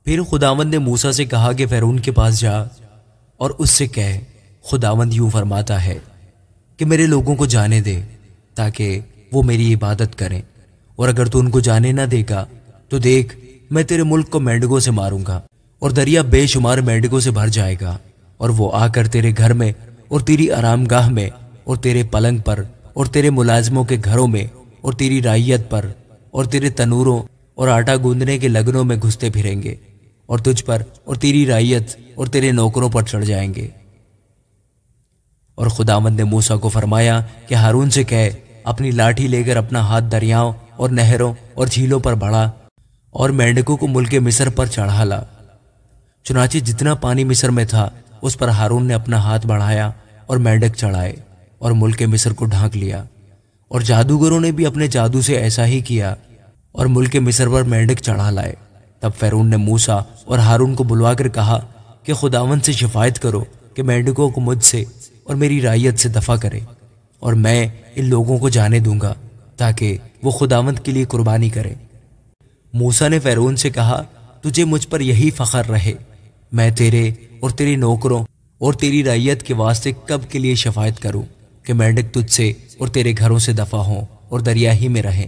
پھر خداوند نے موسیٰ سے کہا کہ فرعون کے پاس جا اور اس سے کہہ، خداوند یوں فرماتا ہے کہ میرے لوگوں کو جانے دے تاکہ وہ میری عبادت کریں، اور اگر تو ان کو جانے نہ دے گا تو دیکھ میں تیرے ملک کو مینڈکوں سے ماروں گا، اور دریا بے شمار مینڈکوں سے بھر جائے گا، اور وہ آ کر تیرے گھر میں اور تیری آرام گاہ میں اور تیرے پلنگ پر اور تیرے ملازموں کے گھروں میں اور تیری رعیت پر اور تیرے تنوروں اور آٹا گوندنے کے لگنوں میں گھستے پھریں گے، اور تجھ پر اور تیری رعیت اور تیرے نوکروں پر چڑھ جائیں گے۔ اور خداوند نے موسیٰ کو فرمایا کہ ہارون سے کہے، اپنی لاٹھی لے کر اپنا ہاتھ دریاؤں اور نہروں اور جھیلوں پر بڑھا اور مینڈکوں کو ملک مصر پر چڑھا لا۔ چنانچہ جتنا پانی مصر میں تھا اس پر ہارون نے اپنا ہاتھ بڑھایا اور مینڈک چڑھائے اور ملک مصر کو ڈھانک لیا، اور جادوگروں نے بھی اپنے جادو سے ایسا ہی کیا اور ملک مصر پر مینڈک چڑھا لائے۔ تب فرعون نے موسیٰ اور ہارون کو بلوا کر کہا کہ خداوند سے شفاعت کرو کہ مینڈکوں کو مجھ سے اور میری رعیت سے دفع کرے، اور میں ان لوگوں کو جانے دوں گا تاکہ وہ خداوند کے لیے قربانی کرے۔ موسیٰ نے فرعون سے کہا، تجھے مجھ پر یہی فخر رہے، میں تیرے اور تیرے نوکروں اور تیری رعیت کے واسطے کب کے لیے شفاعت کروں کہ مینڈک تجھ سے اور تیرے گھروں سے دفع ہوں اور دریا ہی میں رہیں؟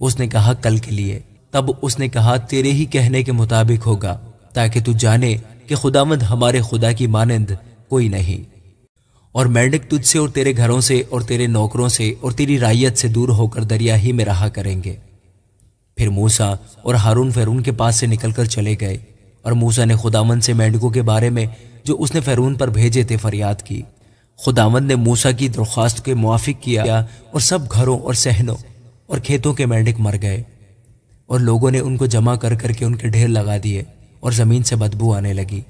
اس نے کہا، کل کے لیے۔ تب اس نے کہا، تیرے ہی کہنے کے مطابق ہوگا، تاکہ تو جانے کہ خداوند ہمارے خدا کی مانند کوئی نہیں، اور مینڈک تجھ سے اور تیرے گھروں سے اور تیرے نوکروں سے اور تیری رعیت سے دور ہو کر دریا ہی میں رہا کریں گے۔ پھر موسیٰ اور ہارون فرعون کے پاس سے نکل کر چلے گئے، اور موسیٰ نے خداوند سے مینڈکوں کے بارے میں جو اس نے فرعون پر بھیجے تھے فریاد کی۔ خداوند نے موسیٰ کی درخواست کے موافق کیا، اور سب گھروں اور صحنوں اور کھیتوں کے مینڈک مر گئے، اور لوگوں نے ان کو جمع کر کر کے ان کے ڈھیر لگا دیے، اور زمین سے بدبو آنے لگی۔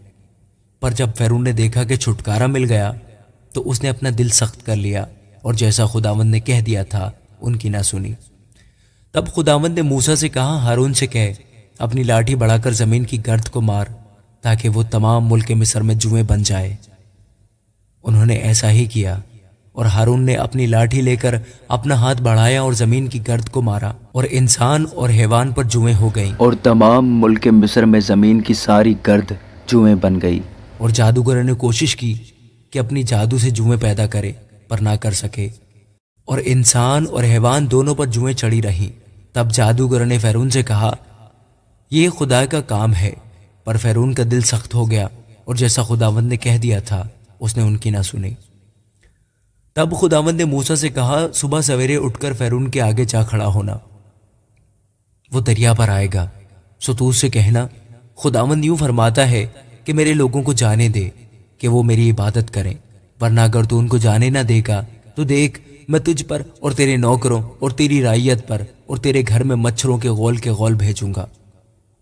پر جب فرعون نے دیکھا کہ چھٹکارا مل گیا تو اس نے اپنا دل سخت کر لیا، اور جیسا خداوند نے کہہ دیا تھا ان کی نہ سنی۔ تب خداوند نے موسیٰ سے کہا، ہارون سے کہے، اپنی لاٹھی بڑھا کر زمین کی گرد کو مار تاکہ وہ تمام ملک مصر میں جوئیں بن جائے۔ انہوں نے ایسا ہی کیا، اور ہارون نے اپنی لاٹھی لے کر اپنا ہاتھ بڑھایا اور زمین کی گرد کو مارا، اور انسان اور حیوان پر جوئیں ہو گئیں، اور تمام ملک مصر میں زمین کی ساری گرد جوئیں بن گئی۔ اور جادوگروں نے کوشش کی کہ اپنی جادو سے جوئیں پیدا کرے، پر نہ کر سکے، اور انسان اور حیوان دونوں پر جوئیں چڑھی رہیں۔ تب جادوگروں نے فرعون سے کہا، یہ خدا کا کام ہے، پر فرعون کا دل سخت ہو گیا، اور جیسا خداوند نے کہہ دیا تھا اس نے ان کی نہ سنی۔ تب خداوند نے موسیٰ سے کہا، صبح سویرے اٹھ کر فرعون کے آگے جا کھڑا ہونا، وہ دریا پر آئے گا، سو تو اس سے کہنا، خداوند یوں فرماتا ہے کہ میرے لوگوں کو جانے دے کہ وہ میری عبادت کریں، ورنہ اگر تو ان کو جانے نہ دے گا تو دیکھ میں تجھ پر اور تیرے نوکروں اور تیری رعیت پر اور تیرے گھر میں مچھروں کے غول بھیجوں گا،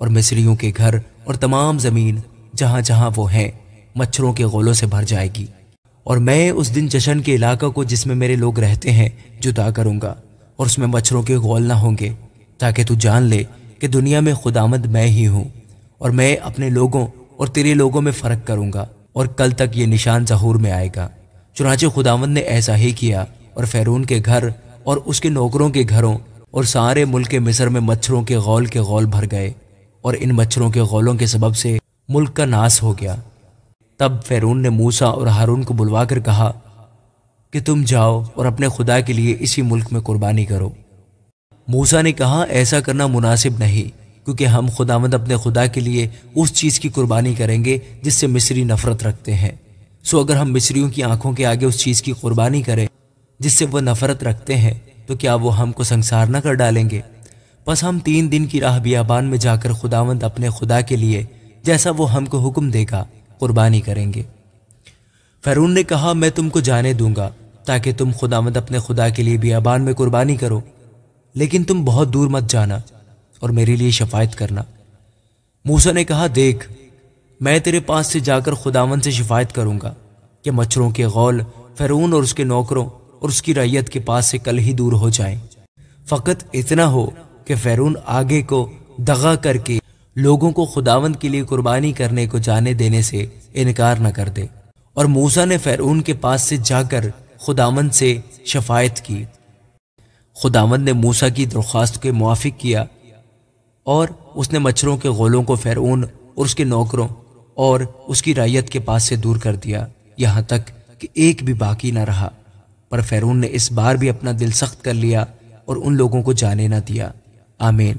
اور مصریوں کے گھر اور تمام زمین جہاں جہاں وہ ہیں مچھروں کے غولوں سے بھر جائے گی، اور میں اس دن جشن کے علاقہ کو جس میں میرے لوگ رہتے ہیں جدا کروں گا، اور اس میں مچھروں کے غول نہ ہوں گے، تاکہ تو جان لے کہ دنیا میں خداوند میں ہی ہوں، اور میں اپنے لوگوں اور تیرے لوگوں میں فرق کروں گا، اور کل تک یہ نشان ظہور میں آئے گا۔ چنانچہ خداوند نے ایسا ہی کیا، اور فرعون کے گھر اور اس کے نوکروں کے گھروں اور سارے ملک مصر میں مچھروں کے غول بھر گئے، اور ان مچھروں کے غولوں کے سبب سے ملک کا ناس ہو گیا۔ تب فرعون نے موسیٰ اور ہارون کو بلوا کر کہا کہ تم جاؤ اور اپنے خدا کے لیے اسی ملک میں قربانی کرو۔ موسیٰ نے کہا، ایسا کرنا مناسب نہیں، کیونکہ ہم خداوند اپنے خدا کے لیے اس چیز کی قربانی کریں گے جس سے مصری نفرت رکھتے ہیں، سو اگر ہم مصریوں کی آنکھوں کے آگے اس چیز کی قربانی کریں جس سے وہ نفرت رکھتے ہیں تو کیا وہ ہم کو سنسار نہ کر ڈالیں گے؟ بس ہم 3 دن کی راہ بیابان میں جا کر خداوند اپنے خدا کے لیے جیسا وہ ہم کو حکم دے گا قربانی کریں گے۔ فرعون نے کہا، میں تم کو جانے دوں گا تاکہ تم خداوند اپنے خدا کے لیے بیابان میں قربانی کرو، لیکن تم بہت دور مت جانا اور میرے لیے شفاعت کرنا۔ موسیٰ نے کہا، دیکھ میں تیرے پاس سے جا کر خداوند سے شفاعت کروں گا کہ مچھروں کے غول فرعون اور اس کے نوکروں اور اس کی رعیت کے پاس سے کل ہی دور ہو جائیں، فقط اتنا ہو کہ فرعون آگے کو دغا کر کے لوگوں کو خداوند کے لیے قربانی کرنے کو جانے دینے سے انکار نہ کر دے۔ اور موسیٰ نے فرعون کے پاس سے جا کر خداوند سے شفاعت کی۔ خداوند نے موسیٰ کی درخواست کے موافق کیا، اور اس نے مچھروں کے غولوں کو فرعون اور اس کے نوکروں اور اس کی رعیت کے پاس سے دور کر دیا، یہاں تک کہ ایک بھی باقی نہ رہا۔ پر فرعون نے اس بار بھی اپنا دل سخت کر لیا اور ان لوگوں کو جانے نہ دیا۔ آمین۔